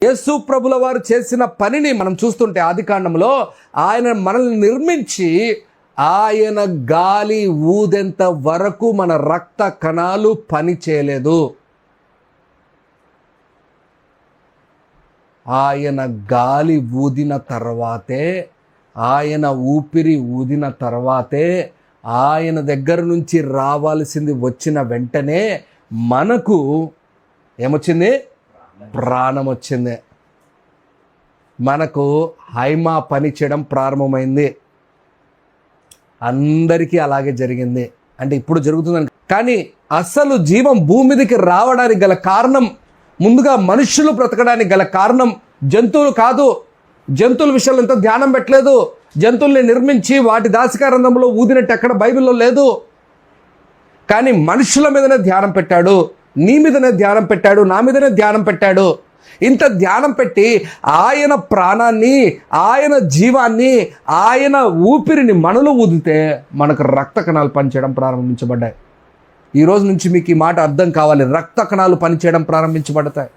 యేసు ప్రభుల వారు చేసిన పనిని మనం చూస్తుంటే ఆదికాండంలో ఆయన మనల్ని నిర్మించి ఆయన గాలి ఊదెంత వరకు మన రక్త కణాలు పని చేయలేదు. ఆయన గాలి ఊదిన తర్వాతే, ఆయన ఊపిరి ఊదిన తర్వాతే, ఆయన దగ్గర నుంచి రావాల్సింది వచ్చిన వెంటనే మనకు ఏమొచ్చింది? ప్రాణం వచ్చింది. మనకు హైమా పని చేయడం ప్రారంభమైంది. అందరికీ అలాగే జరిగింది. అంటే ఇప్పుడు జరుగుతుందని. కానీ అసలు జీవం భూమి మీదకి రావడానికి గల కారణం, ముందుగా మనుషులు బ్రతకడానికి గల కారణం జంతువులు కాదు. జంతువుల విషయంలో ఎంతో ధ్యానం పెట్టలేదు. జంతువుల్ని నిర్మించి వాటి దాసికారంధంలో ఊదినట్టు ఎక్కడ బైబిల్లో లేదు. కానీ మనుషుల మీదనే ధ్యానం పెట్టాడు, నీ మీదనే ధ్యానం పెట్టాడు, నా మీదనే ధ్యానం పెట్టాడు. ఇంత ధ్యానం పెట్టి ఆయన ప్రాణాన్ని, ఆయన జీవాన్ని, ఆయన ఊపిరిని మనలో ఊదితే మనకు రక్త కణాలు పనిచేయడం ప్రారంభించబడ్డాయి. ఈ రోజు నుంచి మీకు ఈ మాట అర్థం కావాలి. రక్త కణాలు పనిచేయడం ప్రారంభించబడతాయి.